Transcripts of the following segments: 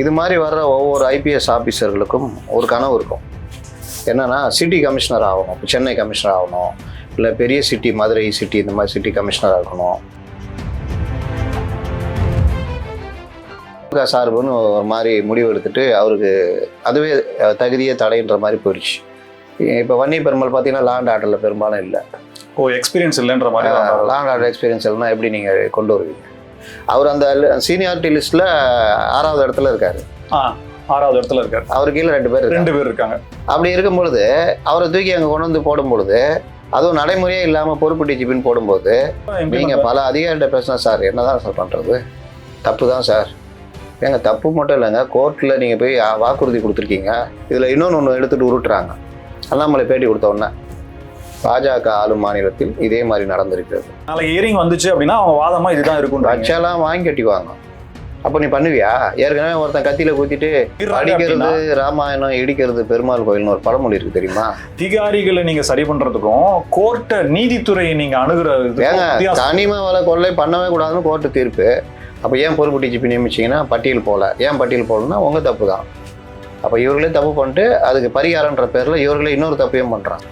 இது மாதிரி வர்ற ஒவ்வொரு ஐபிஎஸ் ஆஃபீஸர்களுக்கும் ஒரு கனவு இருக்கும். என்னென்னா சிட்டி கமிஷனர் ஆகணும், இப்போ சென்னை கமிஷனர் ஆகணும், இல்லை பெரிய சிட்டி மதுரை சிட்டி இந்த மாதிரி சிட்டி கமிஷனராக இருக்கணும். சார்புன்னு ஒரு மாதிரி முடிவு எடுத்துட்டு அவருக்கு அதுவே தகுதியை தடைன்ற மாதிரி போயிடுச்சு. இப்போ வன்னி பெருமாள் பார்த்தீங்கன்னா லாண்ட் ஆர்டரில் பெரும்பாலும் இல்லை. எக்ஸ்பீரியன்ஸ் இல்லைன்ற மாதிரி. லாண்ட் ஆர்டர் எக்ஸ்பீரியன்ஸ் இல்லைன்னா எப்படி நீங்கள் கொண்டு வருவீங்க? அவர் அந்த சீனியாரிட்டி லிஸ்ட்டில் 6வது இடத்துல இருக்காரு. 6வது இடத்துல இருக்காரு. அவர் கீழே 2 பேர் இருக்காங்க. அப்படி இருக்கும் பொழுது அவரை தூக்கி அங்கே கொண்டு வந்து போடும் பொழுது, அதுவும் நடைமுறையே இல்லாமல் பொறுப்பு டிஜிபின்னு போடும்போது நீங்கள் பல அதிகாரிகிட்ட பேசினா, சார் என்னதான் சார் பண்ணுறது, தப்பு தான் சார். ஏங்க தப்பு மட்டும் இல்லைங்க, கோர்ட்டில் நீங்கள் போய் வாக்குறுதி கொடுத்துருக்கீங்க. இதில் இன்னொன்று எடுத்துகிட்டு உருட்டுறாங்க. அண்ணாமலை பேட்டி கொடுத்த உடனே பாஜக ஆளும் மாநிலத்தில் இதே மாதிரி நடந்திருக்கிறது. நாளைக்கு ஹியரிங் வந்துச்சு அப்படின்னா அவங்க வாதமாக இதுதான் இருக்கும், அச்செல்லாம் வாங்கி கட்டிக்குவாங்க. அப்போ நீ பண்ணுவியா? ஏற்கனவே ஒருத்தன் கத்தியில ஊத்திட்டு அடிக்கிறது ராமாயணம், இடிக்கிறது பெருமாள் கோயில்னு ஒரு பழமொழி இருக்கு தெரியுமா? அதிகாரிகளை நீங்க சரி பண்றதுக்கும் கோர்ட்டை நீதித்துறையை நீங்க அணுகுறது. ஏங்க தனிமை வலை கொள்ளை பண்ணவே கூடாதுன்னு கோர்ட்டு தீர்ப்பு. அப்போ ஏன் பொறுப்பு டிஜிபி நியமிச்சிங்கன்னா பட்டியல் போல? ஏன் பட்டியல் போடணும்னா உங்க தப்பு தான். அப்போ இவர்களே தப்பு பண்ணிட்டு அதுக்கு பரிகாரன்ற பேரில் இவர்களே இன்னொரு தப்பையும் பண்ணுறாங்க.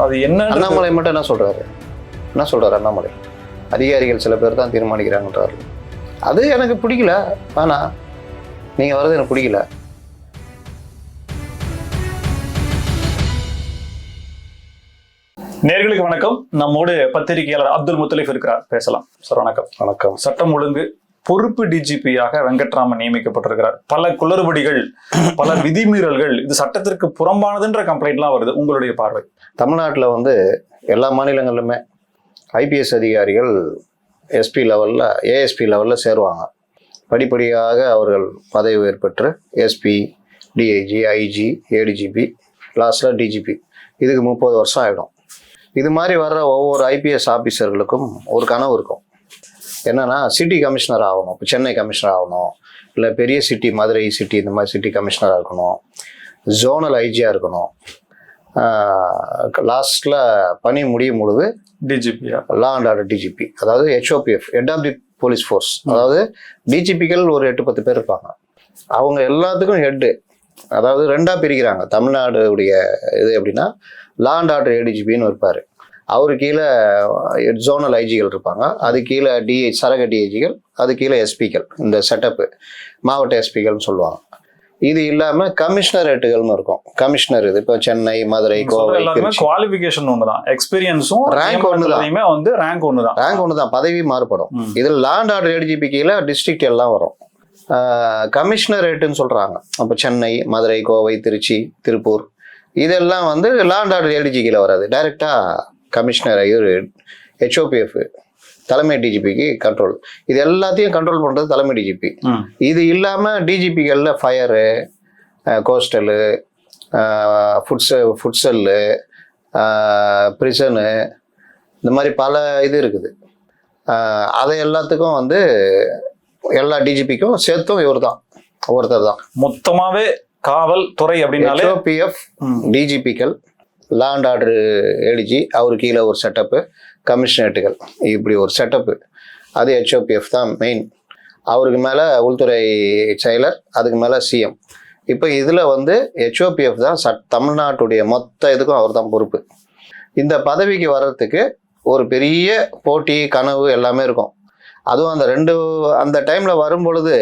அது என்ன? அண்ணாமலை மட்டும் என்ன சொல்கிறாரு அண்ணாமலை, அதிகாரிகள் சில பேர் தான் தீர்மானிக்கிறாங்கன்றாரு. அது எனக்கு பிடிக்கல. ஆனால் நீங்கள் வர்றது எனக்கு பிடிக்கல. நேயர்களுக்கு வணக்கம். நம்மோடு பத்திரிகையாளர் அப்துல் முத்தலிப் இருக்கிறார், பேசலாம் சார். வணக்கம். சட்டம் ஒழுங்கு பொறுப்பு டிஜிபியாக வெங்கட்ராமன் நியமிக்கப்பட்டிருக்கிறார். பல குளறுபடிகள், பல விதிமீறல்கள், இது சட்டத்திற்கு புறம்பானதுன்ற கம்ப்ளைண்ட்லாம் வருது. உங்களுடைய பார்வை? தமிழ்நாட்டில் எல்லா மாநிலங்களிலுமே ஐபிஎஸ் அதிகாரிகள் எஸ்பி லெவலில், ஏஎஸ்பி லெவலில் சேருவாங்க. படிப்படியாக அவர்கள் பதவி உயர்வு பெற்று எஸ்பி, டிஐஜி, ஐஜி, ஏடிஜிபி, லாஸ்ட்டில் டிஜிபி. இதுக்கு 30 வருஷம் ஆகிடும். இது மாதிரி வர்ற ஒவ்வொரு ஐபிஎஸ் ஆஃபீஸர்களுக்கும் ஒரு கனவு இருக்கும். என்னென்னா சிட்டி கமிஷனர் ஆகணும், இப்போ சென்னை கமிஷனர் ஆகணும், இல்லை பெரிய சிட்டி மதுரை சிட்டி இந்த மாதிரி சிட்டி கமிஷனராக இருக்கணும், ஜோனல் ஐஜியாக இருக்கணும். லாஸ்ட்டில் பணி முடியும் பொழுது DGP, law and order DGP, அதாவது HOPF, head of the police force. அதாவது டிஜிபிகள் ஒரு 8-10 பேர் இருப்பாங்க. அவங்க எல்லாத்துக்கும் ஹெட்டு. அதாவது 2ஆக பிரிக்கிறாங்க. தமிழ்நாடுடைய இது எப்படின்னா லா அண்ட் ஆர்டர் ஏடிஜிபின்னு இருப்பார். அவரு கீழே ஜோனல் ஐஜிகள் இருப்பாங்க. அது கீழே சரக டிஐஜிகள், அது கீழே எஸ்பிகள். இந்த செட்டப்பு மாவட்ட எஸ்பிகள்னு சொல்லுவாங்க. இது இல்லாம கமிஷனரேட்டுகள்னு இருக்கும். கமிஷனர் இது இப்போ சென்னை, மதுரை, கோவை. குவாலிஃபிகேஷன் ஒண்ணுதான், எக்ஸ்பீரியன்ஸும் ரேங்க் ஒண்ணுதான், பதவி மாறுபடும். இதுல லா அண்ட் ஆர்டர் ஏடிஜிபி கீழே டிஸ்ட்ரிக்ட் எல்லாம் வரும். கமிஷனரேட்டுன்னு சொல்றாங்க. அப்போ சென்னை, மதுரை, கோவை, திருச்சி, திருப்பூர் இதெல்லாம் லா அண்ட் ஆர்டர் ஏடிஜி கீழே வராது. டைரக்டா கமிஷனர் HOPF தலைமை டிஜிபிக்கு கண்ட்ரோல். இது எல்லாத்தையும் கண்ட்ரோல் பண்ணுறது தலைமை டிஜிபி. இது இல்லாமல் டிஜிபிகளில் ஃபயரு, கோஸ்டலு, ஃபுட்செல்லு, பிரிசனு, இந்த மாதிரி பல இது இருக்குது. அதை எல்லாத்துக்கும் எல்லா டிஜிபிக்கும் சேர்த்தும் ஒருத்தர் தான் மொத்தமாகவே காவல் துறை அப்படின்னாலே. HOPF டிஜிபிக்கள், லா அண்ட் ஆர்டர் ஏடிஜி, அவரு கீழே ஒரு செட்டப்பு, கமிஷனரேட்டுகள், இப்படி ஒரு செட்டப்பு. அது HOPF தான் மெயின். அவருக்கு மேலே உள்துறை செயலர், அதுக்கு மேலே சிஎம். இப்போ இதில் HOPF தான் தமிழ்நாட்டுடைய மொத்த இதுக்கும் அவர் தான் பொறுப்பு. இந்த பதவிக்கு வர்றதுக்கு ஒரு பெரிய போட்டி, கனவு எல்லாமே இருக்கும். அதுவும் அந்த டைமில் வரும் பொழுது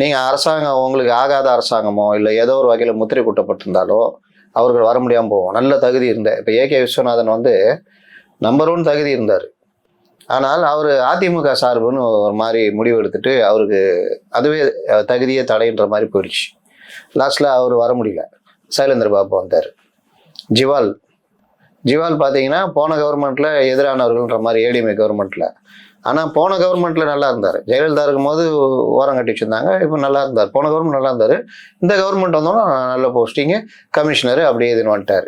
நீங்கள் அரசாங்கம் உங்களுக்கு ஆகாத அரசாங்கமோ இல்லை ஏதோ ஒரு வகையில் முத்திரை கூட்டப்பட்டிருந்தாலோ அவர்கள் வர முடியாமல் போவோம். நல்ல தகுதி இருந்தார். இப்போ AK விஸ்வநாதன் நம்பர் 1 தகுதி இருந்தார். ஆனால் அவர் அதிமுக சார்புன்னு ஒரு மாதிரி முடிவு எடுத்துட்டு அவருக்கு அதுவே தகுதியை தடைன்ற மாதிரி போயிடுச்சு. லாஸ்ட்டில் அவர் வர முடியல. சைலேந்திர பாபு வந்தார். ஜிவால் பார்த்தீங்கன்னா போன கவர்மெண்ட்டில் எதிரானவர்கள்ன்ற மாதிரி ஏடிஎம்ஏ கவர்மெண்ட்டில். ஆனால் போன கவர்மெண்ட்டில் நல்லா இருந்தார். ஜெயலலிதா இருக்கும்போது ஓரம் கட்டி வச்சுருந்தாங்க. இப்போ நல்லா இருந்தார். போன கவர்மெண்ட் நல்லா இருந்தார். இந்த கவர்மெண்ட் வந்தோன்னா நல்ல போஸ்டிங்கு, கமிஷனரு, அப்படியே இதுன்னு வந்துட்டார்.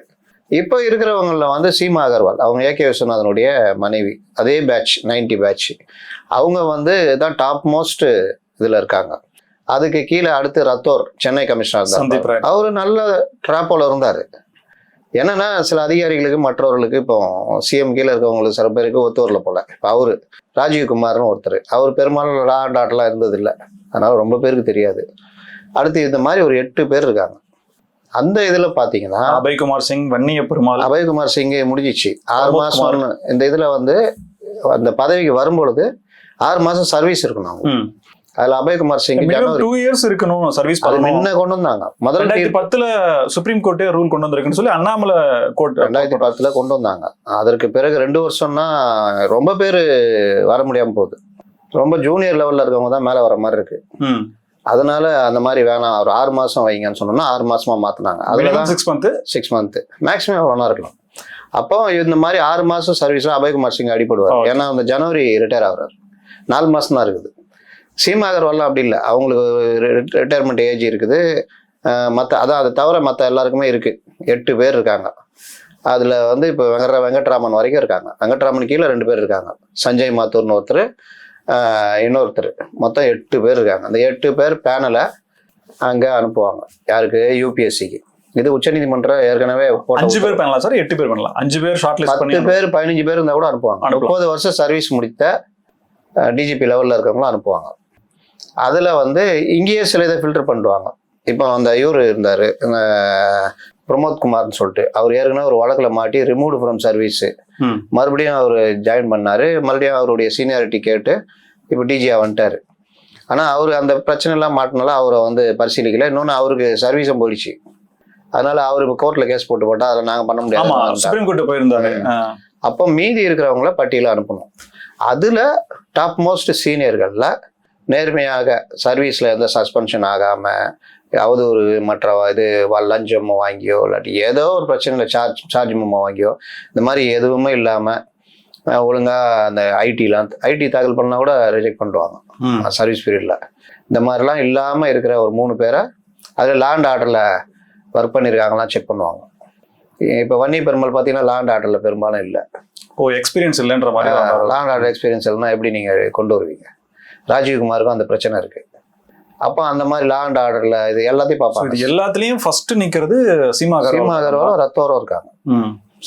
இப்போ இருக்கிறவங்களில் சீமா அகர்வால், அவங்க AK விஸ்வநாதனுடைய மனைவி, அதே பேட்ச் 90 பேட்ச். அவங்க தான் டாப் மோஸ்ட் இதில் இருக்காங்க. அதுக்கு கீழே அடுத்து ரத்தோர் சென்னை கமிஷனர் இருந்தார். அவர் நல்ல ட்ராப்போல இருந்தார். என்னன்னா சில அதிகாரிகளுக்கு மற்றவர்களுக்கு இப்போ சிஎம் கீழே இருக்கவங்களுக்கு சில பேருக்கு ஒத்து வரல போல. இப்போ அவரு ராஜீவ்குமார்னு ஒருத்தர், அவர் பெரும்பாலும் லா அண்ட் ஆர்டர்லாம் இருந்ததில்லை. அதனால ரொம்ப பேருக்கு தெரியாது. அடுத்து இந்த மாதிரி ஒரு 8 பேர் இருக்காங்க. அந்த இதுல பாத்தீங்கன்னா அபய்குமார் சிங், வன்னிய பெருமாள், அபய்குமார் சிங் முடிஞ்சிச்சு 6 மாசம். இந்த இதுல வந்து அந்த பதவிக்கு வரும்பொழுது 6 மாசம் சர்வீஸ் இருக்கணும் அவங்க. அதுல அபய்குமார் சிங் 2 இயர்ஸ் இருக்கணும் சர்வீஸ். முன்ன கொண்டு வந்தாங்க. முதல்ல 2010 சுப்ரீம் கோர்ட்டே ரூல் கொண்டு வந்திருக்குன்னு சொல்லி அண்ணாமலை கோர்ட் 2010 கொண்டு வந்தாங்க. அதற்கு பிறகு 2 வருஷம்னா ரொம்ப பேர் வர முடியாம போகுது. ரொம்ப ஜூனியர் லெவல்ல இருக்கவங்க தான் மேல வர மாதிரி இருக்கு. அதனால அந்த மாதிரி வேணாம், ஒரு 6 மாசம் வைங்கன்னு சொன்னோம்னா 6 மாசமா மாத்தினாங்க. அதுலதான் 6 மந்த் மேக்ஸிமம் ஒன்னா இருக்கலாம். அப்போ இந்த மாதிரி 6 மாசம் சர்வீஸ்ல அபய்குமார் சிங் அடிபடுவார். ஏன்னா அந்த ஜனவரி ரிட்டையர் ஆகுறாரு. 4 மாசம் தான் இருக்குது. சீமா அகர்வால்லாம் அப்படி இல்லை, அவங்களுக்கு ரிட்டையர்மெண்ட் ஏஜ் இருக்குது. அதை தவிர மற்ற எல்லாருக்குமே இருக்கு. 8 பேர் இருக்காங்க. அதுல வந்து இப்போ வெங்கட்ராமன் வரைக்கும் இருக்காங்க. வெங்கட்ராமன் கீழே 2 பேர் இருக்காங்க. சஞ்சய் மாத்தூர்னு ஒருத்தர், இன்னொருத்தர். மொத்தம் 8 பேர் இருக்காங்க. அந்த 8 பேர் பேனலை அங்க அனுப்புவாங்க. யாருக்கு? யூபிஎஸ்சிக்கு. இது உச்சநீதிமன்றம் ஏற்கனவே 5 பேர் பண்ணலாம் சார், 8 பேர் பண்ணலாம். 5 பேர் ஷார்ட் லிஸ்ட் பண்ணி 10 பேர் 15 பேர் இருந்தா கூட அனுப்புவாங்க. 30 வருஷம் சர்வீஸ் முடித்த டிஜிபி லெவல்ல இருக்கவங்களும் அனுப்புவாங்க. அதுல வந்து இங்கேயே சில இதை ஃபில்டர் பண்ணுவாங்க. இப்போ அந்த இவர் இருந்தாரு, பிரமோத் குமார்னு சொல்லிட்டு, அவர் ஏற்கனவே ஒரு வழக்குல மாட்டி ரிமூவ் ஃப்ரம் சர்வீஸ். மறுபடியும் அவர் ஜாயின் பண்ணாரு. மறுபடியும் அவருடைய சீனியாரிட்டி கேட்டு இப்போ டிஜியா வந்துட்டாரு. ஆனா அவரு அந்த பிரச்சனை எல்லாம் மாட்டினால அவரை வந்து பரிசீலிக்கல. இன்னொன்னு அவருக்கு சர்வீஸும் போயிடுச்சு. அதனால அவரு இப்போ கோர்ட்ல கேஸ் போட்டா அதை நாங்க பண்ண முடியாது, சுப்ரீம் கோர்ட் போயிருந்தாரு. அப்போ மீதி இருக்கிறவங்கள பட்டியல அனுப்பணும். அதுல டாப் மோஸ்ட் சீனியர்கள்ல நேர்மையாக சர்வீஸ்ல எந்த சஸ்பென்ஷன் ஆகாம, அதாவது ஒரு மற்ற இது லஞ்சம் வாங்கியோ இல்லாட்டி ஏதோ ஒரு பிரச்சனையில சார்ஜ் மெமோ வாங்கியோ இந்த மாதிரி எதுவுமே இல்லாம ஒழுங்கா அந்த ஐடி தாக்கல் பண்ணா கூட ரிஜெக்ட் பண்ணுவாங்க சர்வீஸ் பீரியட்ல. இந்த மாதிரிலாம் இல்லாம இருக்கிற ஒரு 3 பேரை அதுல லேண்ட் ஆர்டர்ல ஒர்க் பண்ணிருக்காங்கலாம் செக் பண்ணுவாங்க. இப்ப வன்னி பெருமாள் பாத்தீங்கன்னா லேண்ட் ஆர்டர்ல பெரும்பாலும் இல்லை. எக்ஸ்பீரியன்ஸ் இல்லைன்ற மாதிரி. லேண்ட் ஆர்டர் எக்ஸ்பீரியன்ஸ் இல்லைன்னா எப்படி நீங்க கொண்டு வருவீங்க? ராஜீவ்குமாருக்கும் அந்த பிரச்சனை இருக்கு. அப்போ அந்த மாதிரி லேண்ட் ஆர்டர்ல இது எல்லாத்தையும் பார்ப்பாங்க. எல்லாத்துலயும் ஃபர்ஸ்ட் நிக்கிறது சீமா அகர்வாலும் ரத்தோரம் இருக்காங்க.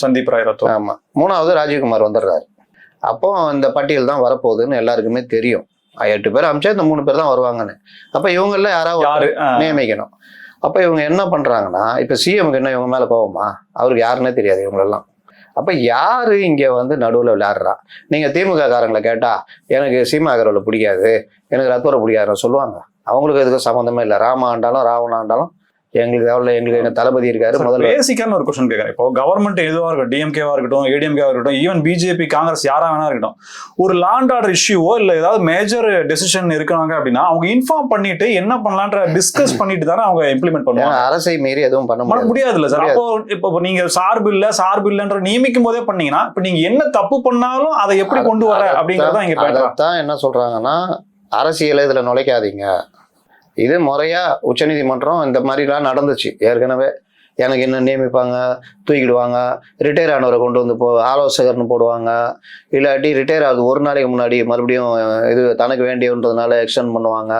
சந்தீப் ராய் ரத்தோர். ஆமா. 3வது ராஜீவ்குமார் வந்துடுறாரு. அப்போ இந்த பட்டியல் தான் வரப்போகுதுன்னு எல்லாருக்குமே தெரியும். 8 பேர் அமிச்சா இந்த 3 பேர் தான் வருவாங்கன்னு. அப்ப இவங்கள யாராவது நியமிக்கணும். அப்ப இவங்க என்ன பண்றாங்கன்னா, இப்ப சிஎம்க்கு என்ன இவங்க மேல கோவமா? அவருக்கு யாருன்னே தெரியாது இவங்களெல்லாம். அப்ப யாரு இங்க வந்து நடுவுல விளையாடுறா? நீங்க திமுக காரங்களை கேட்டா எனக்கு சீமா அகர்வாலை பிடிக்காது, எனக்கு ரத்தோரை பிடிக்காதுன்னு சொல்லுவாங்க. அவங்களுக்கு எதுக்கும் சம்மந்தமே இல்லை. ராமா ஆண்டாலும் ராவணா ஆண்டாலும் எங்களுக்கு எவ்வளவு, எங்களுக்கு எங்க தளபதி இருக்காரு. முதல்ல பேசிக்கான ஒரு கொஸ்டின் கேட்கறேன். இப்போ கவர்மெண்ட் எதுவா இருக்கட்டும், டிஎம்கேவா இருக்கட்டும், ஏடிஎம்கேவா இருக்கட்டும், ஈவன் பிஜேபி காங்கிரஸ் யாரா வேணா இருக்கட்டும், ஒரு லாண்ட் ஆர்டர் இஷ்யூவோ இல்ல ஏதாவது மேஜர் டெசிஷன் இருக்காங்க அப்படின்னா அவங்க இன்ஃபார்ம் பண்ணிட்டு என்ன பண்ணலான்ற டிஸ்கஸ் பண்ணிட்டு தானே அவங்க இம்ப்ளிமெண்ட் பண்ணுவாங்க. அரசை மீறி எதுவும் பண்ண முடியாது இல்ல சார். அப்போ இப்போ நீங்க சார்பு இல்லன்ற நியமிக்கும் போதே பண்ணீங்கன்னா இப்ப நீங்க என்ன தப்பு பண்ணாலும் அதை எப்படி கொண்டு வர அப்படிங்கறத இங்க தான் என்ன சொல்றாங்கன்னா, அரசியலை இதுல நுழைக்காதீங்க. இது முறையா உச்சநீதிமன்றம் இந்த மாதிரிலாம் நடந்துச்சு ஏற்கனவே. எனக்கு என்ன நியமிப்பாங்க, தூக்கிடுவாங்க. ரிட்டையர் ஆனவரை கொண்டு வந்து ஆலோசகர்னு போடுவாங்க. இல்லாட்டி ரிட்டையர் ஆகுது ஒரு நாளைக்கு முன்னாடி மறுபடியும் இது தனக்கு வேண்டியன்றதுனால எக்ஸ்டெண்ட் பண்ணுவாங்க.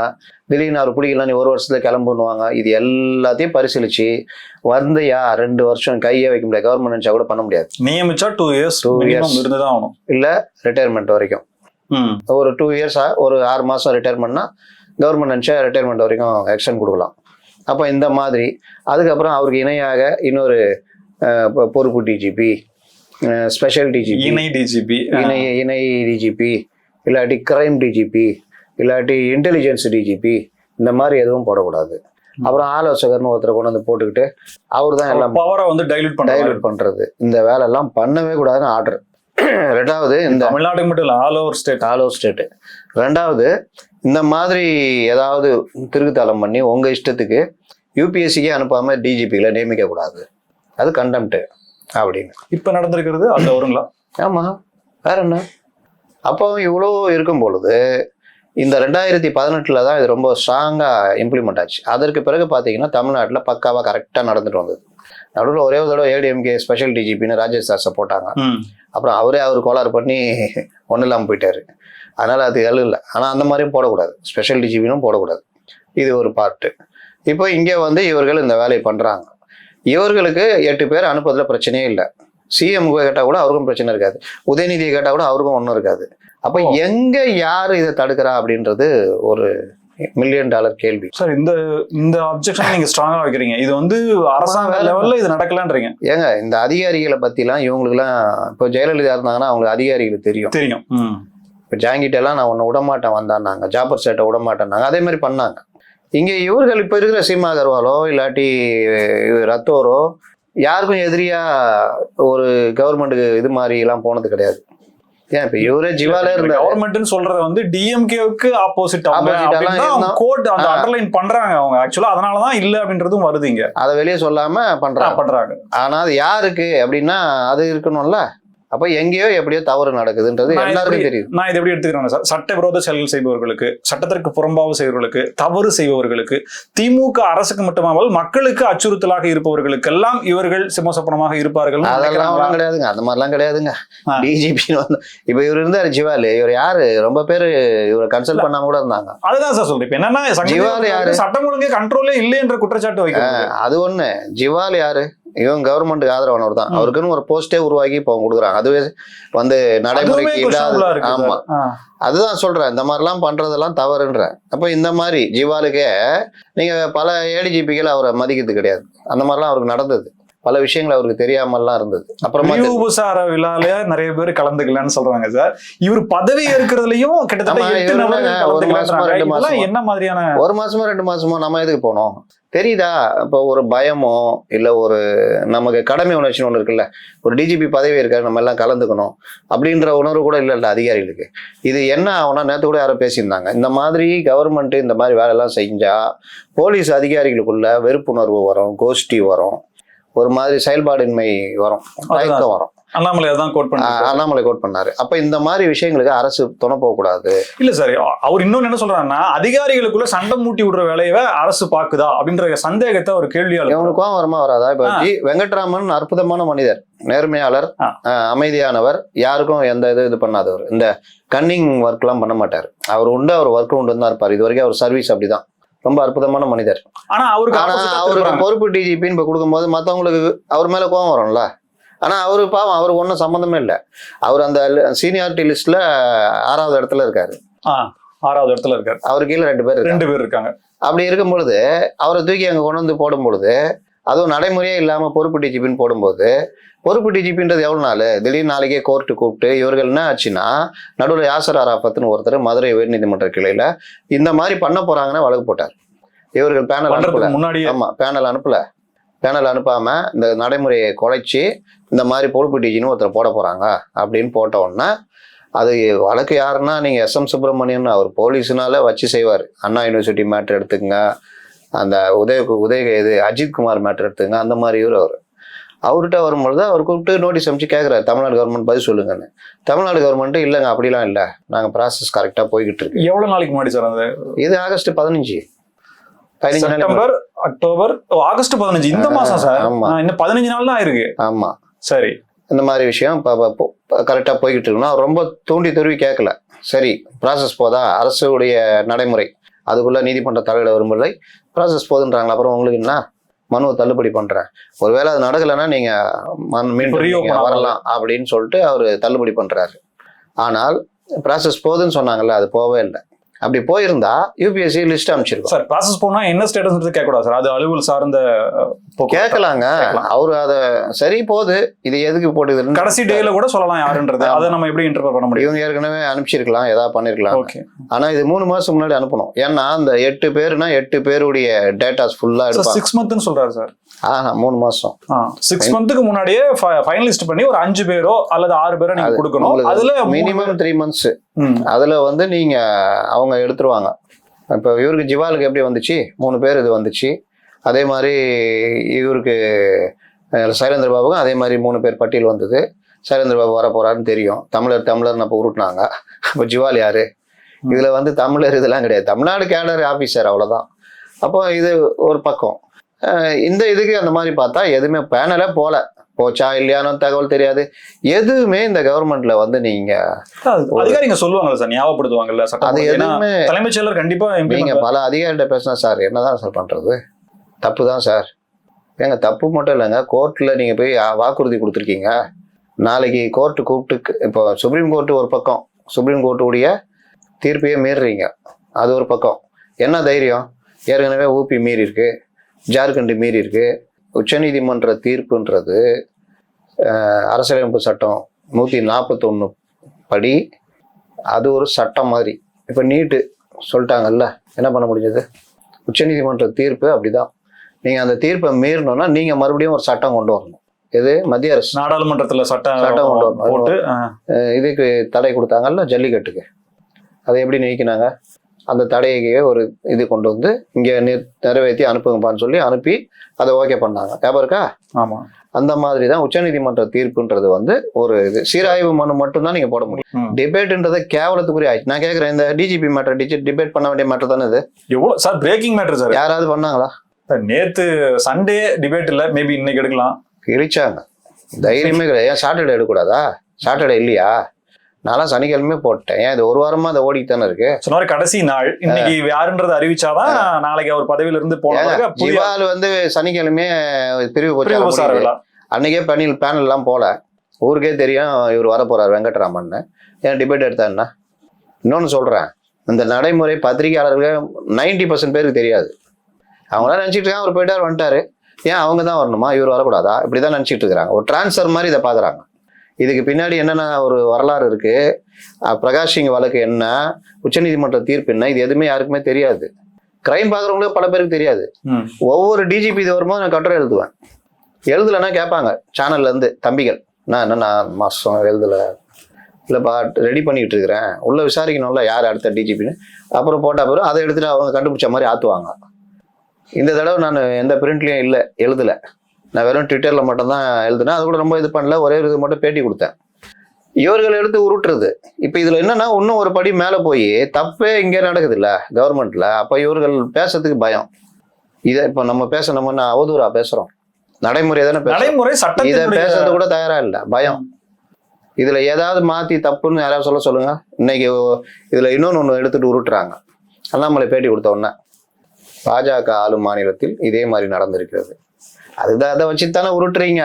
திடீர்னு அவர் பிடிக்கலன்னு 1 வருஷத்துல கிளம்புவாங்க. இது எல்லாத்தையும் பரிசீலிச்சு வந்து 2 வருஷம் கையே வைக்க முடியாது. கவர்மெண்ட் நினைச்சா கூட பண்ண முடியாது. நியமிச்சா 2 இயர்ஸ் இருந்துதான் ஆகணும். இல்ல ரிட்டையர்மெண்ட் வரைக்கும் ஒரு 2 இயர்ஸா ஒரு 6 மாசம் ரிட்டையர்மெண்ட்னா கவர்மெண்ட் நினைச்சா ரிட்டையர்மெண்ட் வரைக்கும் எக்ஸ்டெண்ட் கொடுக்கலாம். அப்போ இந்த மாதிரி அதுக்கப்புறம் அவருக்கு இணையாக இன்னொரு பொறுப்பு டிஜிபி, ஸ்பெஷல் டிஜிபி, இணை டிஜிபி, இல்லாட்டி கிரைம் டிஜிபி, இல்லாட்டி இன்டெலிஜென்ஸ் டிஜிபி, இந்த மாதிரி எதுவும் போடக்கூடாது. அப்புறம் ஆலோசகர்னு ஒருத்தரை கொண்டு வந்து போட்டுக்கிட்டு அவர் தான் எல்லாம் பவரை வந்து டைலூட் பண்றது. இந்த வேலை எல்லாம் பண்ணவே கூடாதுன்னு ஆர்டர். 2வது இந்த தமிழ்நாடு மட்டும் இல்ல, ஆல் ஓவர் ஸ்டேட். 2வது இந்த மாதிரி ஏதாவது திருகுத்தாளம் பண்ணி உங்க இஷ்டத்துக்கு யூபிஎஸ்சிக்கே அனுப்பாம டிஜிபிகளை நியமிக்க கூடாது. அது கண்டெம்ட் அப்படின்னு இப்ப நடந்திருக்கிறது அந்த வருங்களா? ஆமா, வேற என்ன. அப்போ இவ்வளோ இருக்கும் பொழுது இந்த 2018 தான் இது ரொம்ப ஸ்ட்ராங்கா இம்ப்ளிமெண்ட் ஆச்சு. அதற்கு பிறகு பாத்தீங்கன்னா தமிழ்நாட்டில் பக்காவா கரெக்டா நடந்துட்டு வந்தது. நடுவில் ஒரே ஒரு தடவை ஏடிஎம்கே ஸ்பெஷல் டிஜிபின்னு ராஜேஷ் சார்ஸை போட்டாங்க. அப்புறம் அவர் கோளாறு பண்ணி ஒன்றும் இல்லாமல் போயிட்டாரு. அதனால அது இல்லை. ஆனால் அந்த மாதிரியும் போடக்கூடாது, ஸ்பெஷல் டிஜிபினும் போடக்கூடாது. இது ஒரு பார்ட்டு. இப்போ இங்கே வந்து இவர்கள் இந்த வேலையை பண்றாங்க. இவர்களுக்கு 8 பேர் அனுப்புறதுல பிரச்சனையே இல்லை. சிஎம் கேட்டால் கூட அவருக்கும் பிரச்சனை இருக்காது. உதயநிதியை கேட்டால் கூட அவருக்கும் ஒன்றும் இருக்காது. அப்போ எங்க யாரு இதை தடுக்கிறா அப்படின்றது ஒரு மில்லியன் டாலர் கேள்வி. சார் இந்த இந்த அப்ஜெக்ஷன் நீங்க ஸ்ட்ராங்கா வைக்கிறீங்க, இது வந்து அரசாங்க லெவல்ல இது நடக்கலன்றீங்க. ஏங்க இந்த அதிகாரிகளை பத்திலாம் இவங்களுக்குலாம் இப்போ ஜெயலலிதா இருந்தாங்கன்னா அவங்களுக்கு அதிகாரிகளுக்கு தெரியும். இப்போ ஜாங்கிட்டெல்லாம் நான் உன்னை விடமாட்டேன் வந்தான்னாங்க, ஜாபர் சேட்டை விடமாட்டேன்னாங்க, அதே மாதிரி பண்ணாங்க. இங்கே இவர்கள் இப்போ இருக்கிற சீமா அகர்வாலோ இல்லாட்டி ரத்தோரோ யாருக்கும் எதிரியா ஒரு கவர்மெண்ட்டுக்கு இது மாதிரி எல்லாம் போனது கிடையாது. ஏன் இப்ப இவரே ஜிவால இருந்த கவர்மெண்ட்னு சொல்றத வந்து டிஎம்கேவுக்கு ஆப்போசிட் கோட் அந்த அண்டர்லைன் பண்றாங்க அவங்க ஆக்சுவலா, அதனாலதான் இல்ல அப்படின்றதும் வருது இங்க. அதை வெளியே சொல்லாம பண்றாங்க. ஆனா அது யாருக்கு அப்படின்னா அது இருக்கணும்ல. அப்ப எங்கேயோ எப்படியோ தவறு நடக்குதுன்றது எல்லாருக்கும் தெரியும். நான் இதை எப்படி எடுத்துக்கிறேன் சார், சட்டவிரோத செயல் செய்பவர்களுக்கு, சட்டத்திற்கு புறம்பாக செய்பவர்களுக்கு, தவறு செய்பவர்களுக்கு, திமுக அரசுக்கு மட்டுமாமல் மக்களுக்கு அச்சுறுத்தலாக இருப்பவர்களுக்கெல்லாம் இவர்கள் சிம்மசப்பனமாக இருப்பார்கள். அதெல்லாம் கிடையாதுங்க, அந்த மாதிரிலாம் கிடையாதுங்க. டிஜிபி வந்து இப்ப இவர் இருந்தாரு ஜிவாலு, இவர் யாரு ரொம்ப பேரு இவரை கன்சல்ட் பண்ணாம கூட இருந்தாங்க. அதுதான் சார் சொல்றேன். இப்ப என்னன்னா ஜிவாலு யாரு, சட்டம் ஒழுங்கு கண்ட்ரோலே இல்லைன்ற குற்றச்சாட்டு வைக்கிறாங்க. அது ஒண்ணு. ஜிவாலு யாரு, இவன் கவர்மெண்ட்டுக்கு ஆதரவானவர் தான். அவருக்குன்னு ஒரு போஸ்டே உருவாக்கி இப்போ கொடுக்குறாங்க. அதுவே வந்து நடைமுறைக்கு இல்லாத. ஆமா, அதுதான் சொல்றேன். இந்த மாதிரிலாம் பண்றதெல்லாம் தவறுன்ற. அப்ப இந்த மாதிரி ஜிவாலுக்கே நீங்க பல ஏடிஜிபிகள் அவரை மதிக்கிறது கிடையாது. அந்த மாதிரிலாம் அவருக்கு நடந்தது. பல விஷயங்கள் அவருக்கு தெரியாமல்லாம் இருந்தது. அப்புறமா உபசார விழால நிறைய பேர் கலந்துக்கலன்னு சொல்றாங்க சார். இவர் பதவி ஏற்கிறதுலயும் கிட்டத்தட்ட 1 மாசமா 2 மாசம், என்ன மாதிரியான 1 மாசமோ 2 மாசமோ நம்ம எதுக்கு போனோம் தெரியுதா? இப்போ ஒரு பயமோ இல்ல ஒரு நமக்கு கடமை உணர்ச்சி ஒன்று இருக்குல்ல, ஒரு டிஜிபி பதவி இருக்காரு நம்ம எல்லாம் கலந்துக்கணும் அப்படின்ற உணர்வு கூட இல்ல அதிகாரிகளுக்கு. இது என்ன ஆகும்னா, நேற்று கூட யாரும் பேசியிருந்தாங்க, இந்த மாதிரி கவர்மெண்ட் இந்த மாதிரி வேலையெல்லாம் செஞ்சா போலீஸ் அதிகாரிகளுக்குள்ள வெறுப்புணர்வு வரும், கோஷ்டி வரும், ஒரு மாதிரி செயல்பாடின்மை வரும், தயக்கம் வரும். அண்ணாமலை கோட் பண்ணாரு. அப்ப இந்த மாதிரி விஷயங்களுக்கு அரசு துணை போகக்கூடாது. இல்ல சார், அவர் இன்னொன்னு என்ன சொல்றாருன்னா, அதிகாரிகளுக்குள்ள சண்டை மூட்டி விடுற வேலையை அரசு பாக்குதா அப்படின்ற சந்தேகத்தை ஒரு கேள்வியாளர். இவனுக்கும் வருமா வராதா? இப்ப வெங்கட்ராமன் அற்புதமான மனிதர், நேர்மையாளர், அமைதியானவர், யாருக்கும் எந்த இது பண்ணாதவர், இந்த கன்னிங் ஒர்க் எல்லாம் பண்ண மாட்டார். அவர் உண்டு, அவர் ஒர்க் உண்டு தான் இருப்பார். இது வரைக்கும் அவர் சர்வீஸ் அப்படிதான். ரொம்ப அற்புதமான மனிதர். ஆனா அவருக்கு பொறுப்பு டிஜிபின்னு இப்ப கொடுக்கும்போது மத்தவங்களுக்கு அவர் மேல கோபம் வரும்ல. ஆனா அவரு பாவம், அவருக்கு ஒன்றும் சம்மந்தமே இல்லை. அவர் அந்த சீனியாரிட்டி லிஸ்ட்ல 6வது இடத்துல இருக்காரு. 6வது இடத்துல இருக்காரு. அவரு கீழே 2 பேர் இருக்காங்க. அப்படி இருக்கும் பொழுது அவரை தூக்கி அங்க கொண்டு வந்து போடும் பொழுது, அதுவும் நடைமுறையே இல்லாம பொறுப்பு டிஜிபின்னு போடும்போது, பொறுப்பு டிஜிபின்றது எவ்வளவு நாள், திடீர்னு நாளைக்கே கோர்ட்டு கூப்பிட்டு இவர்கள் என்ன ஆச்சுன்னா, நடுவில் யாசர் அராஃபத்னு ஒருத்தர் மதுரை உயர்நீதிமன்ற கிளையில இந்த மாதிரி பண்ண போறாங்கன்னு வழக்கு போட்டார். இவர்கள் பேனல் அனுப்பல. ஆமா, பேனல் அனுப்பல. பேனல் அனுப்பாம இந்த நடைமுறையை குலைச்சி இந்த மாதிரி பொறுப்பு டிஜின்னு ஒருத்தர் போட போறாங்க அப்படின்னு போட்ட உடனே, அது வழக்கு யாருன்னா நீங்க SM சுப்பிரமணியன், அவர் போலீஸ்னால வச்சு செய்வார். அண்ணா யூனிவர்சிட்டி மேட்டர் எடுத்துக்கங்க, அந்த உதய அஜித் குமார் மேட்டர் எடுத்துங்க, அந்த மாதிரி இவர் அவர்கிட்ட வரும்பொழுது அவர் கூப்பிட்டு நோட்டீஸ் அனுப்பிச்சு கேட்குறாரு, தமிழ்நாடு கவர்மெண்ட் பதில் சொல்லுங்கன்னு. தமிழ்நாடு கவர்மெண்ட் இல்லைங்க அப்படிலாம் இல்லை, நாங்கள் ப்ராசஸ் கரெக்டாக போய்கிட்டு இருக்கு. எவ்வளோ நாளைக்கு முன்னாடி சார் அது? இது ஆகஸ்ட் 15 செப்டம்பர் அக்டோபர் ஆகஸ்ட் 15 இந்த மாசம் சார். ஆமா, இன்னும் 15 நாள் தான் ஆயிருக்கு. ஆமா சரி, இந்த மாதிரி விஷயம் கரெக்டாக போய்கிட்டு இருக்குன்னா அவர் ரொம்ப தூண்டி துருவி கேட்கல. சரி, ப்ராசஸ் போதா, அரசுடைய நடைமுறை அதுக்குள்ள நீதிமன்ற தலையிட வரும்போது ப்ராசஸ் போதுன்றாங்களா, அப்புறம் உங்களுக்கு என்ன மனுவை தள்ளுபடி பண்றேன், ஒருவேளை அது நடக்கலைன்னா நீங்க மீண்டும் வரலாம் அப்படின்னு சொல்லிட்டு அவர் தள்ளுபடி பண்றாரு. ஆனால் ப்ராசஸ் போகுதுன்னு சொன்னாங்கல்ல, அது போவே இல்லை. அப்படி போயிருந்தா யூபிஎஸ்சி லிஸ்ட் அமைச்சிருக்கோம் சார். ப்ராசஸ் போனா என்ன ஸ்டேட்டஸ் கேட்கக்கூடாது சார், அது அலுவல் சார்ந்த கேட்கலாங்க. அவரு அதை சரி போகுது, இது எதுக்கு போட்டுது கடைசி டேல கூட சொல்லலாம் யாருன்றது. அதை நம்ம எப்படி இன்டர்பிரட் பண்ண முடியும்? இவங்க ஏற்கனவே அனுப்பிச்சிருக்கலாம், ஏதாவது பண்ணிருக்கலாம். ஆனா இது 3 மாசம் முன்னாடி அனுப்பணும். ஏன்னா அந்த 8 பேருனா 8 பேருடைய டேட்டாஸ் ஃபுல்லா எடுப்பாங்க. 6 மந்த்னு சொல்றாரு சார். 3 மாசம் 6 மந்த்துக்கு முன்னாடியே ஃபைனலிஸ்ட் பண்ணி ஒரு 5 பேரோ அல்லது 6 பேரோ நீங்க கொடுக்கணும். அதுல மினிமம் 3 months. அதுல வந்து நீங்க அவங்க எடுத்துருவாங்க. இப்போ இவருக்கு ஜிவாலுக்கு எப்படி வந்துச்சு, 3 பேர் இது வந்துச்சு. அதே மாதிரி இவருக்கு சைலேந்திர பாபுக்கும் அதே மாதிரி 3 பேர் பட்டியல் வந்தது. சைலேந்திர பாபு வர போறாருன்னு தெரியும். தமிழர்னு அப்போ உருட்டினாங்க. அப்போ ஜிவால் யாரு? இதுல வந்து தமிழர் இதெல்லாம் கிடையாது, தமிழ்நாடு கேடர் ஆபீசர், அவ்வளவுதான். அப்போ இது ஒரு பக்கம். இந்த இதுக்கு அந்த மாதிரி பார்த்தா எதுவுமே பேனலே போச்சா இல்லையானோ தகவல் தெரியாது. எதுவுமே இந்த கவர்மெண்ட்ல வந்து நீங்க அதிகாரிங்க சொல்லுவாங்கல்ல சார், ஞாபகப்படுத்துவாங்கல்ல, அது எதுவுமே தலைமைச் செயலர் கண்டிப்பா. நீங்க பல அதிகாரிகிட்ட பேசினா, சார் என்னதான் சார் பண்றது, தப்பு தான் சார். ஏங்க தப்பு மட்டும் இல்லைங்க, கோர்ட்ல நீங்க போய் வாக்குறுதி கொடுத்துருக்கீங்க. நாளைக்கு கோர்ட்டு கூப்பிட்டு, இப்போ சுப்ரீம் கோர்ட்டு ஒரு பக்கம், சுப்ரீம் கோர்ட்டுடைய தீர்ப்பையே மீறுறீங்க, அது ஒரு பக்கம். என்ன தைரியம்? ஏற்கனவே ஊபி மீறி இருக்கு, ஜார்க்கண்ட் மீறி இருக்கு. உச்சநீதிமன்ற தீர்ப்புன்றது அரசியலமைப்பு சட்டம் 141 படி அது ஒரு சட்டம் மாதிரி. இப்போ நீட்டு சொல்லிட்டாங்கல்ல, என்ன பண்ண முடிஞ்சது? உச்சநீதிமன்ற தீர்ப்பு அப்படிதான். நீங்கள் அந்த தீர்ப்பை மீறணும்னா நீங்கள் மறுபடியும் ஒரு சட்டம் கொண்டு வரணும். எது? மத்திய அரசு நாடாளுமன்றத்துல சட்டம் கொண்டு வரணும். போட்டு இதுக்கு தடை கொடுத்தாங்கல்ல, ஜல்லிக்கட்டுக்கு. அதை எப்படி நீக்கினாங்க? அந்த தடையை ஒரு இது கொண்டு வந்து இங்கே நிறைவேற்றி அனுப்புங்கப்பான்னு சொல்லி அனுப்பி அதை ஓகே பண்ணாங்க. ஞாபகம் இருக்கா? ஆமா. அந்த மாதிரி தான் உச்சநீதிமன்ற தீர்ப்புன்றது வந்து ஒரு இது சீராய்வு மனு மட்டும்தான் நீங்க போட முடியும். டிபேட்ன்றது கேவலத்துக்குரிய ஆயிடுச்சு. நான் கேட்கறேன், இந்த டிஜிபி மேட்டர் டிபேட் பண்ண வேண்டிய மேட்டர் தானே இது? எவ்வளவு சார் பிரேக்கிங் மேட்டர் சார். யாராவது பண்ணாங்களா? நேத்து சண்டே டிபேட் இல்ல, மேபி இன்னைக்கு எடுக்கலாம். கிழிச்சாங்க. தைரியமே கிடையாது. ஏன் சாட்டர்டே எடுக்கக்கூடாதா? சாட்டர்டே இல்லையா? நான்லாம் சனிக்கிழமை போட்டேன். ஏன் இது ஒரு வாரமா அதை ஓடிட்டு தானே இருக்கு. சொன்ன கடைசி நாள் இன்னைக்கு யாருன்றது அறிவிச்சாதான் நாளைக்கு அவர் பதவியில இருந்து போனாங்க. ஜிவால் வந்து சனிக்கிழமை பிரிவு போச்சு. அன்னைக்கே பேனல் எல்லாம் போல. ஊருக்கே தெரியும் இவர் வர போறாரு வெங்கட்ராமன். ஏன் டிபேட் எடுத்தாருன்னா? இன்னொன்னு சொல்றேன், இந்த நடைமுறை பத்திரிகையாளர்கள் 90% பேருக்கு தெரியாது. அவங்களாம் நினைச்சிட்டு இருக்காங்க அவர் போயிட்டார் வந்துட்டாரு, ஏன் அவங்க தான் வரணுமா, இவர் வரக்கூடாதா, இப்படிதான் நினைச்சிட்டு இருக்கிறாங்க. ஒரு டிரான்ஸ்ஃபர் மாதிரி இதை பாக்குறாங்க. இதுக்கு பின்னாடி என்னென்ன ஒரு வரலாறு இருக்கு, பிரகாஷ் சிங் வழக்கு என்ன, உச்சநீதிமன்ற தீர்ப்பு என்ன, இது எதுவுமே யாருக்குமே தெரியாது. கிரைம் பாக்குறவங்களுக்கு பல பேருக்கு தெரியாது. ஒவ்வொரு டிஜிபி இது வரும்போது நான் கட்டுரை எழுதுவேன். எழுதலைன்னா கேட்பாங்க சேனல்ல இருந்து, தம்பிகள் நான் என்னன்னா மாசம் எழுதலை, இல்லைப்பா ரெடி பண்ணிட்டு இருக்கிறேன், உள்ள விசாரிக்கணும்ல யார் அடுத்த டிஜிபின்னு. அப்புறம் போட்ட பிறகு அதை எடுத்துட்டு அவங்க கண்டுபிடிச்ச மாதிரி ஆத்துவாங்க. இந்த தடவை நான் எந்த பிரிண்ட்லயும் இல்லை, எழுதலை. நான் வெறும் ட்விட்டர்ல மட்டும்தான் எழுதுனேன். அது கூட ரொம்ப இது பண்ணல, ஒரே இது மட்டும் பேட்டி கொடுத்தேன். இவர்கள் எடுத்து உருட்டுறது. இப்ப இதுல என்னன்னா இன்னும் ஒரு படி மேல போய் தப்பே இங்கே நடக்குது இல்ல கவர்மெண்ட்ல. அப்ப இவர்கள் பேசுறதுக்கு பயம். இதை இப்ப நம்ம பேசணும்னா அவதூறா பேசுறோம், நடைமுறை தானே நடைமுறை சட்டம். இதை பேசுறது கூட தயாரா இல்ல, பயம். இதுல ஏதாவது மாத்தி தப்புன்னு யாராவது சொல்லுங்க. இன்னைக்கு இதுல இன்னொன்னு எடுத்துட்டு உருட்டுறாங்க. அண்ணாமலை பேட்டி கொடுத்த உடனே பாஜக ஆளும் மாநிலத்தில் இதே மாதிரி நடந்திருக்கிறது. அதுதான் அதை வச்சு தானே உருட்டுறீங்க.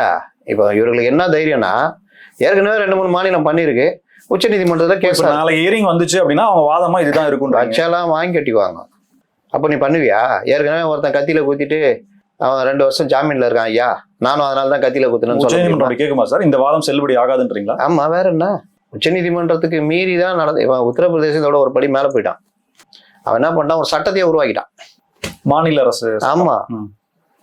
இப்போ இவர்களுக்கு என்ன தைரியம்னா, ஏற்கனவே 2-3 மாநிலம் பண்ணிருக்கு, உச்ச நீதிமன்றத்தில் கேஸ். நாளைக்கு ஹியரிங் வந்துச்சு அப்படின்னா அவங்க வாதமா இதுதான் இருக்கும், அச்செல்லாம் வாங்கி கட்டிக்குவாங்க. அப்போ நீ பண்ணுவியா? ஏற்கனவே ஒருத்தன் கத்தியில குத்திட்டு அவன் 2 வருஷம் ஜாமீன்ல இருக்கான், ஐயா நானும் அதனால தான் கத்தியில குத்துனேன்னு சொல்லி கேட்குமா சார்? இந்த வாதம் செல்லுபடி ஆகாதுன்றீங்களா? ஆமா, வேற என்ன? உச்ச நீதிமன்றத்துக்கு மீறி தான் நடந்து. இவன் உத்தரப்பிரதேசத்தோட ஒரு படி மேல போயிட்டான். அவன் என்ன பண்ணான், ஒரு சட்டத்தையே உருவாக்கிட்டான் மாநில அரசு. ஆமா,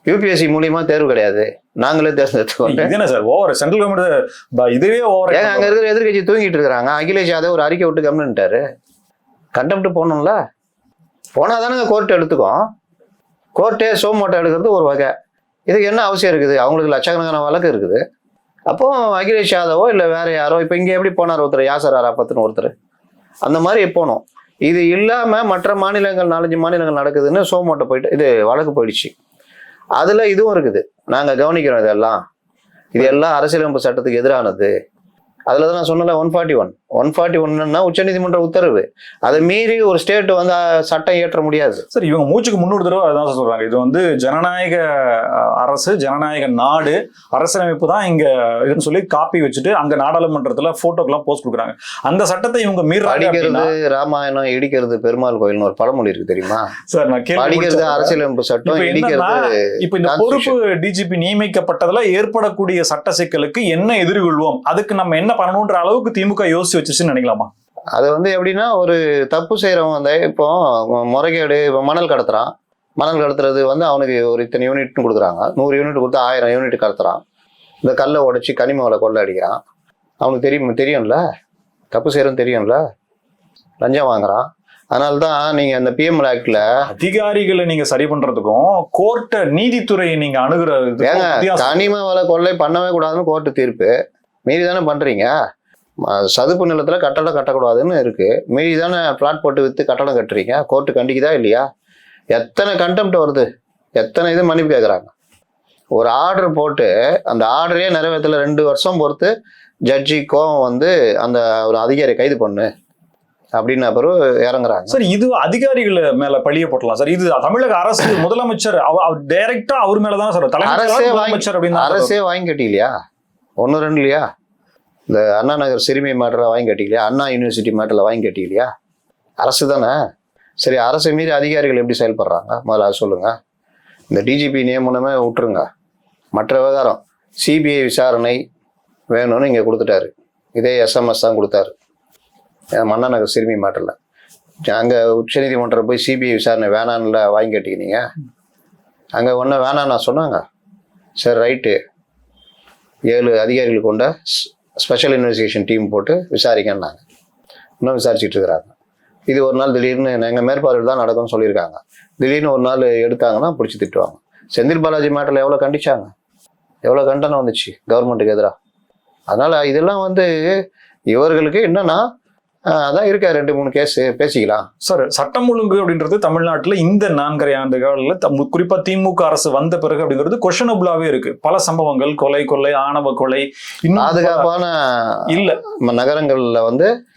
யூபிஎஸ்சி மூலியமா தேர்வு கிடையாது, நாங்களே தேர்ந்தெடுத்துக்கோங்க. சார் ஓவர் சென்ட்ரல் கவர்மெண்ட் இதுவே ஓவர். ஏங்க அங்க இருக்கிற எதிர்கட்சி தூங்கிட்டு இருக்கிறாங்க. அகிலேஷ் யாதவ் ஒரு அறிக்கை விட்டு கம்மிட்டாரு. கண்டெம்ட் போகணும்ல, போனாதானுங்க கோர்ட் எடுத்துக்கும். கோர்ட்டே சோமோட்டோ எடுக்கிறது ஒரு வகை. இதுக்கு என்ன அவசியம் இருக்குது? அவங்களுக்கு லட்சக்கணக்கான வழக்கு இருக்குது. அப்போ அகிலேஷ் யாதவோ இல்லை வேற யாரோ, இப்போ இங்கே எப்படி போனார் ஒருத்தர், யாசர் அராஃபத்னு ஒருத்தர், அந்த மாதிரி போனோம். இது இல்லாம மற்ற மாநிலங்கள் 4-5 மாநிலங்கள் நடக்குதுன்னு சோமோட்டோ போயிட்டு இது வழக்கு போயிடுச்சு. அதுல இதுவும் இருக்குது, நாங்க கவனிக்கிறோம். இது எல்லாம் அரசியலமைப்பு சட்டத்துக்கு எதிரானது. அதுலதான் நான் சொன்னல 141 உச்சநீதிமன்ற உத்தரவு. அதை மீறி ஒரு ஸ்டேட் வந்து சட்டம் இயற்ற முடியாது. சார் இவங்க மூச்சுக்கு 300 தடவை அதான் சொல்றாங்க. இது வந்து ஜனநாயக அரசு, ஜனநாயக நாடு, அரசியலமைப்பு தான் இங்க இதுன்னு சொல்லி காப்பி வச்சுட்டு அங்க நாடாளுமன்றத்துல போட்டோக்கெல்லாம் போஸ்ட் கொடுக்குறாங்க. அந்த சட்டத்தை இவங்க அடிக்கிறது ராமாயணம், இடிக்கிறது பெருமாள் கோயில்னு ஒரு பழமொழி இருக்கு தெரியுமா சார்? நான் அடிக்கிறது அரசியலமைப்பு சட்டம், இடிக்கிறது. இப்ப இந்த பொறுப்பு டிஜிபி நியமிக்கப்பட்டதுல ஏற்படக்கூடிய சட்ட சிக்கலுக்கு என்ன எதிர்கொள்வோம், அதுக்கு நம்ம என்ன பண்ணணும்ன்ற அளவுக்கு திமுக யோசிச்சு வச்சுன்னு நினைக்கலாமா? அது வந்து எப்படின்னா, ஒரு தப்பு செய்யறவங்க வந்து இப்போ முறைகேடு, இப்போ மணல் கடத்துறான். மணல் கடத்துறது வந்து அவனுக்கு ஒரு இத்தனை யூனிட்னு கொடுக்குறாங்க. 100 யூனிட் கொடுத்தா 1000 யூனிட் கடத்துறான். இந்த கல்லை உடைச்சி கனிம வளை கொள்ள அடிக்கிறான். அவனுக்கு தெரியும்ல, தப்பு செய்யறன்னு தெரியும்ல, லஞ்சம் வாங்குறான். அதனால்தான் நீங்க அந்த பிஎம்எல் ஆக்ட்ல அதிகாரிகளை நீங்க சரி பண்றதுக்கும் கோர்ட்டை, நீதித்துறையை நீங்க அணுகுறது, கனிம வளை கொள்ளை பண்ணவே கூடாதுன்னு கோர்ட்டு தீர்ப்பு. மீறி தானே பண்றீங்க. சதுப்பு நிலத்துல கட்டடம் கட்டக்கூடாதுன்னு இருக்கு, மீறி தானே பிளாட் போட்டு வித்து கட்டடம் கட்டுறீங்க. கோர்ட்டு கண்டிக்குதா இல்லையா? எத்தனை கண்டெம்ட் வருது, எத்தனை இது மன்னிப்பு கேட்குறாங்க. ஒரு ஆர்டர் போட்டு அந்த ஆர்டரே நிறைவேற்றல 2 வருஷம் பொறுத்து ஜட்ஜி கோவம் வந்து அந்த ஒரு அதிகாரியை கைது பண்ணு அப்படின்னு அப்புறம் இறங்குறாங்க. சார் இது அதிகாரிகள் மேல பழிய போட்டலாம் சார். இது தமிழக அரசு, முதலமைச்சர் டைரக்டா அவர் மேலதான் சார். அரசே வாங்கி கட்டிக்கலையா? 1-2 இல்லையா? இந்த அண்ணா நகர் சிறுமி மேட்டரை வாங்கி கட்டிக்கலையா? அண்ணா யூனிவர்சிட்டி மேட்டரில் வாங்கி கட்டிக்கலையா? அரசு தானே. சரி, அரசை மீறி அதிகாரிகள் எப்படி செயல்படுறாங்க முதல்ல அது சொல்லுங்க. இந்த டிஜிபி நியமனமே விட்டுருங்க. மற்ற விவகாரம் சிபிஐ விசாரணை வேணும்னு இங்கே கொடுத்துட்டாரு. இதே எஸ்எம்எஸ் தான் கொடுத்தாரு மன்னநகர் சிறுமி மாட்டில். அங்கே உச்சநீதிமன்றம் போய் சிபிஐ விசாரணை வேணான்ல வாங்கி கட்டிக்கினீங்க. அங்கே ஒன்றும் வேணான்னு நான் சொன்னாங்க. சரி ரைட்டு, 7 அதிகாரிகள் கொண்ட ஸ்பெஷல் இன்வெஸ்டிகேஷன் டீம் போட்டு விசாரிக்கன்னாங்க. இன்னும் விசாரிச்சுட்டு இருக்கிறாங்க. இது ஒரு நாள் திடீர்னு எங்கள் மேற்பார்வையில் தான் நடக்கும்னு சொல்லியிருக்காங்க. திடீர்னு ஒரு நாள் எடுத்தாங்கன்னா பிடிச்சி திட்டுவாங்க. செந்தில் பாலாஜி மேட்டரில் எவ்வளோ கண்டிச்சாங்க, எவ்வளோ கண்டனம் வந்துச்சு கவர்மெண்ட்டுக்கு எதிராக. அதனால் இதெல்லாம் இவர்களுக்கு என்னன்னா அதான் இருக்கா 2-3 கேஸ் பேசிக்கலாம். சார், சட்டம் ஒழுங்கு அப்படின்றது தமிழ்நாட்டில் இந்த 4.5 ஆண்டு காலில் குறிப்பா திமுக அரசு வந்த பிறகு அப்படிங்கிறது கொஷனபுளாவே இருக்கு. பல சம்பவங்கள், கொலை, ஆணவ கொலை, இன்னும் பாதுகாப்பான இல்ல நகரங்கள்ல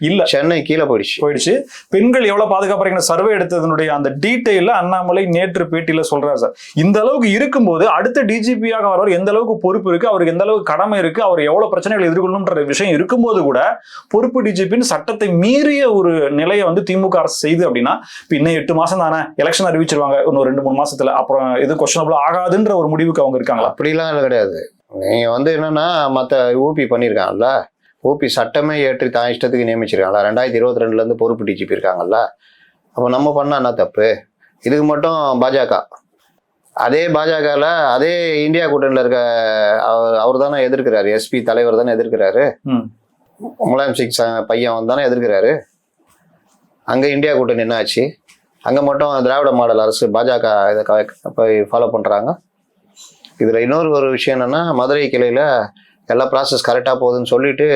இல்ல, சென்னை கீழே போயிடுச்சு. பெண்கள் எவ்வளவு பாதுகாப்பு சர்வே எடுத்ததனுடைய அந்த டீட்டெயில அண்ணாமலை நேற்று பேட்டியில சொல்றாரு. சார், இந்த அளவுக்கு இருக்கும்போது அடுத்த டிஜிபியாக வரவர் எந்த அளவுக்கு பொறுப்பு இருக்கு, அவருக்கு எந்த அளவுக்கு கடமை இருக்கு, அவர் எவ்வளவு பிரச்சனைகள் எதிர்கொள்ளணும்ன்ற விஷயம் இருக்கும்போது கூட பொறுப்பு டிஜிபின்னு சட்டத்தை மீறிய ஒரு நிலையை திமுக அரசு செய்து அப்படின்னா, இன்னும் 8 மாசம் தானே, எலெக்ஷன் அறிவிச்சிருவாங்க இன்னும் 2-3 மாசத்துல, அப்புறம் எது கொஸ்டினபிள் ஆகாதுன்ற ஒரு முடிவுக்கு அவங்க இருக்காங்க. அப்படிலாம் கிடையாது. நீங்க என்னன்னா மற்ற ஊபி பண்ணியிருக்காங்கல்ல, ஊபி சட்டமே ஏற்றி தான் இஷ்டத்துக்கு நியமிச்சிருக்காங்களா, 2022 இருந்து பொறுப்பு டிஜிபி இருக்காங்கல்ல. அப்போ நம்ம பண்ணா என்ன தப்பு? இதுக்கு மட்டும் பாஜக, அதே பாஜகல அதே இந்தியா கூட்டணியில் இருக்க அவர் தானே எதிர்க்கிறாரு, எஸ்பி தலைவர் தானே எதிர்க்கிறாரு, முலாயம் சிங் பையன் தானே எதிர்க்கிறாரு. அங்கே இந்தியா கூட்டணி என்ன ஆச்சு? அங்கே மட்டும் திராவிட மாடல் அரசு பாஜக இதை ஃபாலோ பண்ணுறாங்க. இதில் இன்னொரு விஷயம் என்னென்னா, மதுரை கிளையில் எல்லா ப்ராசஸ் கரெக்டாக போகுதுன்னு சொல்லிட்டு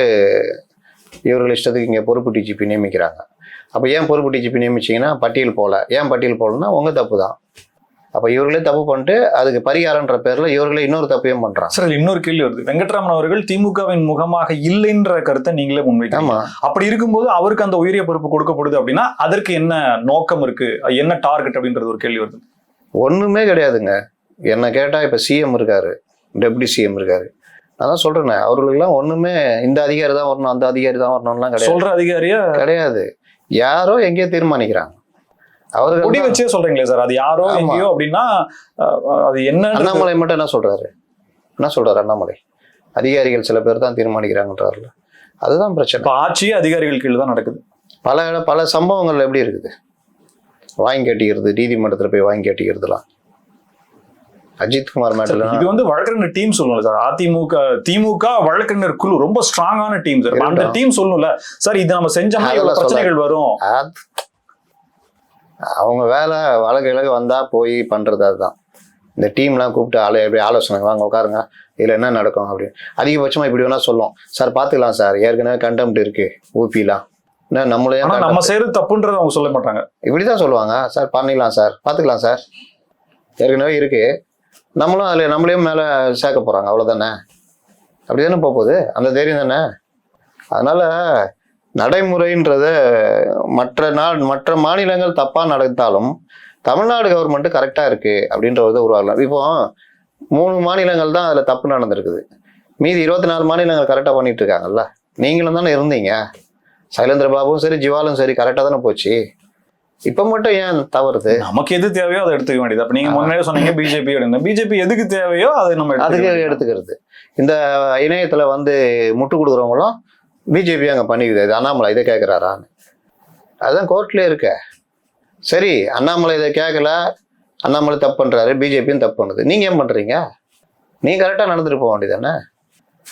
இவர்கள் இஷ்டத்துக்கு இங்கே பொறுப்பு டிஜிபி நியமிக்கிறாங்க. அப்போ ஏன் பொறுப்பு டிஜிபி நியமிச்சிங்கன்னா பட்டியல் போகல? ஏன் பட்டியல் போகலன்னா உங்கள் தப்பு தான். அப்போ இவர்களே தப்பு பண்ணிட்டு அதுக்கு பரிகாரம்ன்ற பேர்ல இவர்களே இன்னொரு தப்பையும் பண்றாங்க. சார், இன்னொரு கேள்வி வருது. வெங்கட்ராமன் அவர்கள் திமுகவின் முகமாக இல்லைன்ற கருத்தை நீங்களே முன்வைக்கிறீங்க. அப்படி இருக்கும்போது அவருக்கு அந்த உயரிய பொறுப்பு கொடுக்கப்படுது அப்படின்னா அதற்கு என்ன நோக்கம் இருக்கு, என்ன டார்கெட் அப்படின்றது ஒரு கேள்வி வருது. ஒண்ணுமே கிடையாதுங்க. என்ன கேட்டா இப்ப சிஎம் இருக்காரு, டெப்டி சிஎம் இருக்காரு. நான் தான் சொல்றேன், அவர்களுக்கெல்லாம் ஒண்ணுமே இந்த அதிகாரி தான் வரணும், அந்த அதிகாரி தான் வரணும்லாம் கிடையாது. சொல்ற அதிகாரியா கிடையாது, யாரோ எங்கேயோ தீர்மானிக்கிறாங்க. அவர்கள் வச்சே சொல்றீங்களே சார், அது யாரோ எங்கேயோ அப்படின்னா அது என்ன? அண்ணாமலை மட்டும் என்ன சொல்றாரு அண்ணாமலை, அதிகாரிகள் சில பேர் தான் தீர்மானிக்கிறாங்கன்றாருல. அதுதான் பிரச்சனை. ஆட்சியே அதிகாரிகள் கீழே தான் நடக்குது. பல சம்பவங்கள் எப்படி இருக்குது, வாங்கி கட்டிக்கிறது, நீதிமன்றத்தில் போய் வாங்கி கட்டிக்கிறதுலாம். அஜித்குமார் மேட்டர் இது வழக்கறிஞர் டீம் சொல்லணும்ல சார். திமுக வழக்கறிஞர் குழு ரொம்ப ஸ்ட்ராங்கான டீம் சார். அந்த டீம் சொல்லணும்ல சார், இது நம்ம செஞ்சோம்னா இவ்வளவு பிரச்சனைகள் வரும். அவங்க வேலை வழக்கு வந்தா போய் பண்றது. அதுதான் இந்த டீம்லாம் கூப்பிட்டு எப்படி ஆலோசனை வாங்க உட்காருங்க, இதுல என்ன நடக்கும் அப்படின்னு. அதிகபட்சமா இப்படி வேணா சொல்லும், சார் பாத்துக்கலாம் சார், ஏற்கனவே கண்டெம்ட் இருக்கு ஊபிலாம், நம்மளே நம்ம செய்யறது தப்புன்றது அவங்க சொல்ல மாட்டாங்க. இப்படிதான் சொல்லுவாங்க, சார் பண்ணிடலாம் சார், பாத்துக்கலாம் சார், ஏற்கனவே இருக்கு, நம்மளையும் மேல சேர்க்க போறாங்க, அவ்வளவுதானே. அப்படிதானே போகுது, அந்த தைரியம் தானே. அதனால நடைமுறைன்றத மற்ற மாநிலங்கள் தப்பா நடந்தாலும் தமிழ்நாடு கவர்மெண்ட் கரெக்டா இருக்கு அப்படின்றத உருவாகலாம். இப்போ 3 மாநிலங்கள் தான் அதுல தப்பு நடந்திருக்குது, மீதி 24 மாநிலங்கள் கரெக்டா பண்ணிட்டு இருக்காங்கல்ல. நீங்களும் தானே இருந்தீங்க, சைலேந்திர பாபுவும் சரி ஜிவாலும் சரி கரெக்டா தானே போச்சு. இப்ப மட்டும் ஏன் தவறுது? நமக்கு எது தேவையோ அதை எடுத்துக்க வேண்டியது. அப்ப நீங்க முன்னாடியே சொன்னீங்க பிஜேபி எதுக்கு தேவையோ அதை நம்ம அதுக்கு எடுத்துக்கிறது. இந்த இணையத்துல முட்டு கொடுக்குறவங்களும் பிஜேபி அங்கே பண்ணிக்குது. இது அண்ணாமலை இதை கேட்குறாரான்னு, அதுதான் கோர்ட்லேயே இருக்க. சரி, அண்ணாமலை இதை கேட்கல, அண்ணாமலை தப்பு பண்ணுறாரு, பிஜேபியும் தப்பு பண்ணுது, நீங்கள் ஏன் பண்ணுறீங்க? நீங்கள் கரெக்டாக நடந்துட்டு போக வேண்டியதானே.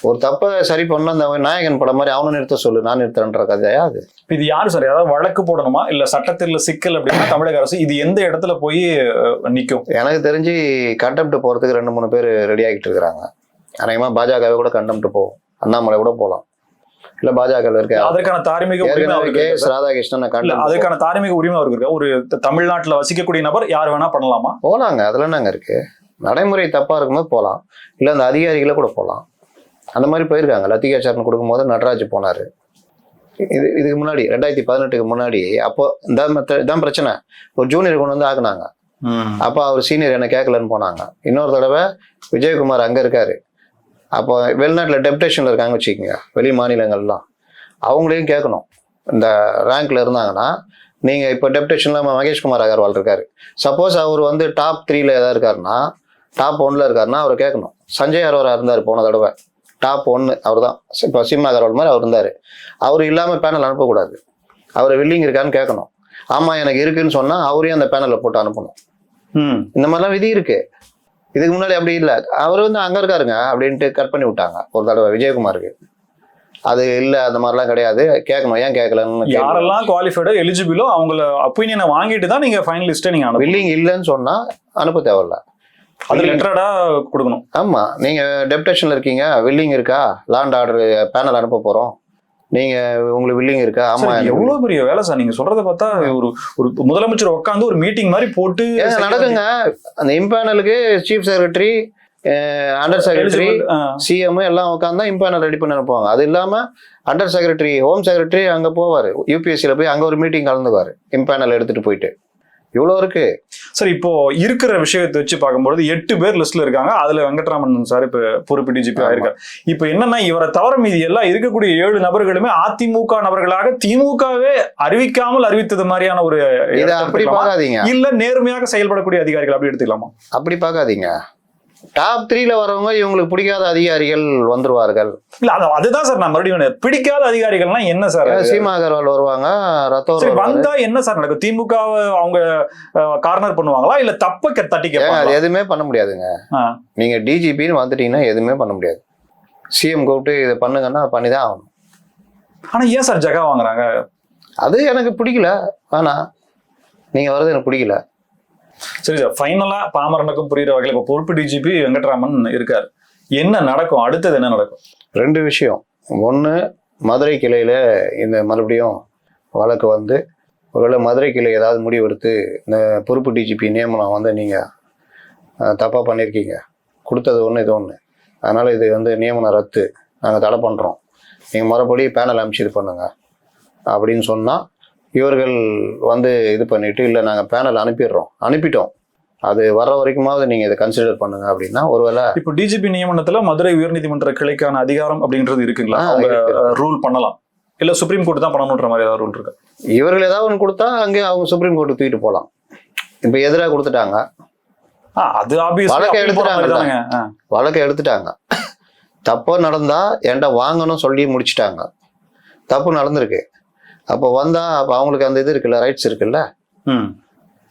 ஒரு தப்பை சரி பண்ண அந்த நாயகன் படம் மாதிரி அவனை நிறுத்த சொல்லு, நான் நிறுத்துறேன்ற கதையா அது? இது யாரு சார், ஏதாவது வழக்கு போடணுமா இல்லை சட்டத்தில் சிக்கல் அப்படின்னா தமிழக அரசு இது எந்த இடத்துல போய் நிற்கும்? எனக்கு தெரிஞ்சு கண்டெம்ட் போகிறதுக்கு 2-3 பேர் ரெடி ஆகிட்டு இருக்கிறாங்க. அநேகமாக பாஜகவை கூட கண்டெம்ட் போகும், அண்ணாமலை கூட போகலாம். இல்ல பாஜக இருக்க அதற்கான தார்மீக உரிமை ராதாகிருஷ்ணன், அதுக்கான தார்மீக உரிமை அவருக்கு இருக்கு. ஒரு தமிழ்நாட்டுல வசிக்கக்கூடிய நபர் யார் வேணா பண்ணலாமா? போலாங்க, அதுல என்னங்க இருக்கு? நடைமுறை தப்பா இருக்கும்போது போகலாம், இல்ல அந்த அதிகாரிகளை கூட போகலாம். அந்த மாதிரி போயிருக்காங்க. லத்திகாச்சாரன் கொடுக்கும்போது நடராஜ் போனாரு. இதுக்கு முன்னாடி 2018க்கு முன்னாடி, அப்போ இதான் பிரச்சனை, ஒரு ஜூனியர் கொண்டு ஆக்குனாங்க. அப்போ அவர் சீனியர் என்ன கேட்கலன்னு போனாங்க. இன்னொரு தடவை விஜயகுமார் அங்க இருக்காரு, அப்போ வெளிநாட்டில் டெப்டேஷன்ல இருக்காங்க வச்சுக்கோங்க, வெளி மாநிலங்கள்லாம், அவங்களையும் கேட்கணும். இந்த ரேங்க்ல இருந்தாங்கன்னா நீங்கள் இப்போ டெப்டேஷனில் மகேஷ்குமார் அகர்வால் இருக்காரு. சப்போஸ் அவர் வந்து டாப் 3ல ஏதாவது இருக்காருன்னா, டாப் 1ல இருக்காருன்னா அவரை கேட்கணும். சஞ்சய் அரோரா இருந்தார் போன தடவை, டாப் 1 அவர் தான். இப்போ சிம் அகர்வால் மாதிரி அவர் இருந்தார். அவர் இல்லாமல் பேனல் அனுப்பக்கூடாது. அவர் வில்லிங் இருக்கான்னு கேட்கணும். ஆமாம் எனக்கு இருக்குன்னு சொன்னால் அவரையும் அந்த பேனலில் போட்டு அனுப்பணும். இந்த மாதிரிலாம் விதி இருக்கு. இதுக்கு முன்னாடி அப்படி இல்லை. அவர் வந்து அங்கே இருக்காருங்க அப்படின்ட்டு கட் பண்ணி விட்டாங்க ஒரு தடவை விஜயகுமாருக்கு. அது இல்லை, அந்த மாதிரிலாம் கிடையாது. கேட்கணும், ஏன் கேட்கலன்னு. யாரெல்லாம் குவாலிஃபைடோ எலிஜிபிளோ அவங்கள ஒப்பீனியனை வாங்கிட்டு தான் நீங்க ஃபைனலிஸ்ட்டை நீங்க அனுப்பணும். வில்லிங் இல்லைன்னு சொன்னா அனுப்ப தேவையில்ல, அது லெட்டரடா கொடுக்கணும். ஆமா, நீங்க டெப்டேஷன்ல இருக்கீங்க, வில்லிங் இருக்கா, லாண்ட் ஆர்டர் பேனல் அனுப்ப போறோம், நீங்க உங்களுக்கு வில்லிங் இருக்கா? ஆமா. எவ்வளவு பெரிய வேலை சார் நீங்க சொல்றதை பார்த்தா. ஒரு முதலமைச்சர் உட்காந்து ஒரு மீட்டிங் மாதிரி போட்டு நடக்குங்க. அந்த இம்பேனலுக்கு chief secretary, under secretary, CM எல்லாம் உட்காந்து இம்பேனல் ரெடி பண்ணி அனுப்புவாங்க. அது இல்லாம அண்டர் செக்ரட்டரி, ஹோம் செக்ரட்டரி அங்க போவாரு, யூபிஎஸ்சியில போய் அங்க ஒரு மீட்டிங் கலந்துக்குவாரு, இம்பேனல் எடுத்துட்டு போயிட்டு. இவ்வளோ இருக்கு சார். இப்போ இருக்கிற விஷயத்தை வச்சு பார்க்கும்போது 8 பேர் லிஸ்ட்ல இருக்காங்க. அதுல வெங்கட்ராமன் சார் இப்ப பொறுப்பு டிஜிபி ஆயிருக்காரு. இப்ப என்னன்னா, இவரை தவிர மீதி எல்லாம் இருக்கக்கூடிய 7 நபர்களுமே அதிமுக நபர்களாக திமுகவே அறிவிக்காமல் அறிவித்தது மாதிரியான ஒரு, இதை அப்படி பார்க்காதீங்க. இல்ல நேர்மையாக செயல்படக்கூடிய அதிகாரிகள் அப்படி எடுத்துக்கலாமா? அப்படி பார்க்காதீங்க. டாப் 3ல வரவங்க இவங்களுக்கு பிடிக்காத அதிகாரிகள் வந்துருவார்கள். இல்ல அதுதான் சார் நான் மறுபடியும் பிடிக்காத அதிகாரிகள்னா என்ன சார்? சீமா அகர்வால் வருவாங்க, ரத்தோர் வந்தா என்ன சார் நடக்கும்? திமுக அவங்க கார்னர் பண்ணுவாங்களா இல்ல தப்ப தட்டி கேட்பாங்க? அது எதுவுமே பண்ண முடியாதுங்க. நீங்க டிஜிபின்னு வந்துட்டீங்கன்னா எதுவுமே பண்ண முடியாது. சிஎம் கூப்பிட்டு இதை பண்ணுங்கன்னா பண்ணிதான் ஆகணும். ஆனா ஏன் சார் ஜகா வாங்குறாங்க? அது எனக்கு பிடிக்கல, ஆனா நீங்க வர்றது எனக்கு பிடிக்கல. சரி சார், ஃபைனலா பாமரனுக்கும் புரியுற வகையில் இப்போ பொறுப்பு டிஜிபி வெங்கட்ராமன் இருக்கார். என்ன நடக்கும்? அடுத்தது என்ன நடக்கும்? 2 விஷயம். ஒன்று, மதுரை கிளையில இந்த மறுபடியும் வழக்கு வந்து ஒருவேளை மதுரை கிளை ஏதாவது முடிவெடுத்து இந்த பொறுப்பு டிஜிபி நியமனம் வந்து நீங்கள் தப்பாக பண்ணியிருக்கீங்க, கொடுத்தது ஒன்று இது ஒன்று, அதனால் இது வந்து நியமனம் ரத்து, நாங்கள் தடை பண்ணுறோம், நீங்கள் மறுபடி பேனல் அமைச்சு இது பண்ணுங்க அப்படின்னு சொன்னால், இவர்கள் வந்து இது பண்ணிட்டு இல்லை நாங்கள் பேனல் அனுப்பிட்டோம், அது வர்ற வரைக்குமாவது நீங்க இதை கன்சிடர் பண்ணுங்க அப்படின்னா, ஒருவேளை இப்போ டிஜிபி நியமனத்துல மதுரை உயர்நீதிமன்ற கிளைக்கான அதிகாரம் அப்படின்றது இருக்குங்களா? ரூல் பண்ணலாம், இல்ல சுப்ரீம் கோர்ட் தான் பண்ணணுன்ற மாதிரி ஏதாவது ரூல் இருக்கு? இவர்கள் ஏதாவது ஒன்று கொடுத்தா அங்கே அவங்க சுப்ரீம் கோர்ட்டு தூக்கிட்டு போகலாம். இப்போ எதிராக கொடுத்துட்டாங்க, அது வழக்கை எடுத்துட்டாங்க. தப்பா நடந்தா என்கிட்ட வாங்கணும் சொல்லி முடிச்சுட்டாங்க. தப்பு நடந்திருக்கு, அப்போ வந்தா அப்போ அவங்களுக்கு அந்த இது இருக்குல்ல, ரைட்ஸ் இருக்குல்ல.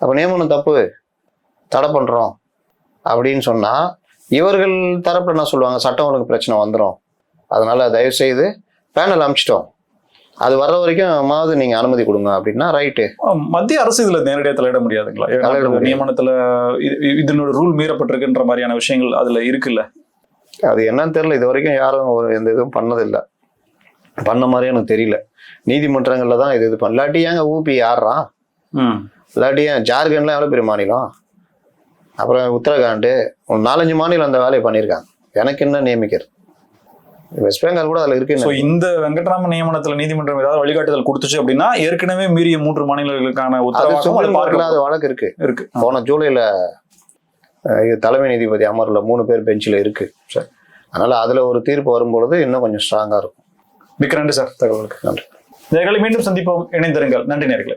அப்போ நியமனம் தப்பு, தடை பண்றோம் அப்படின்னு சொன்னா இவர்கள் தரப்புல என்ன சொல்லுவாங்க? சட்டம் ஒழுங்கு பிரச்சனை வந்துடும், அதனால தயவு செய்து பேனல் அமைச்சிட்டோம், அது வர்ற வரைக்கும் நீங்க அனுமதி கொடுங்க அப்படின்னா ரைட்டு. மத்திய அரசு இதுல நேரடியாக தலையிட முடியாதுங்களா? நியமனத்துல இதனோட ரூல் மீறப்பட்டிருக்குன்ற மாதிரியான விஷயங்கள் அதுல இருக்குல்ல. அது என்னன்னு தெரியல, இது வரைக்கும் யாரும் எந்த இதுவும் பண்ணதில்லை, பண்ண மாதிரி எனக்கு தெரியல. நீதிமன்றங்கள்ல தான் இது பண்ணலாட்டி ஏங்க ஊபி ஆடுறான், இல்லாட்டி ஏன் ஜார்க்கண்ட்லாம் எவ்வளோ பெரிய மாநிலம், அப்புறம் உத்தரகாண்டு, 4-5 மாநிலம் அந்த வேலையை பண்ணியிருக்காங்க. எனக்கு என்ன நியமிக்கிறது? வெஸ்ட் பெங்கால் கூட அதில் இருக்கு. இந்த வெங்கட்ராமன் நியமனத்துல நீதிமன்றம் ஏதாவது வழிகாட்டுதல் கொடுத்துச்சு அப்படின்னா ஏற்கனவே மீறிய 3 மாநிலங்களுக்கான உத்தரவாத வழக்கு இருக்கு. போன ஜூலைல தலைமை நீதிபதி அமர்வுல 3 பேர் பெஞ்சில் இருக்கு. அதனால அதுல ஒரு தீர்ப்பு வரும்பொழுது இன்னும் கொஞ்சம் ஸ்ட்ராங்கா இருக்கும். மிக்க நன்றி சார் தகவலுக்கு. நன்றி. நேயர்களை மீண்டும் சந்திப்போம், இணைந்திருங்கள். நன்றி நேயர்களே.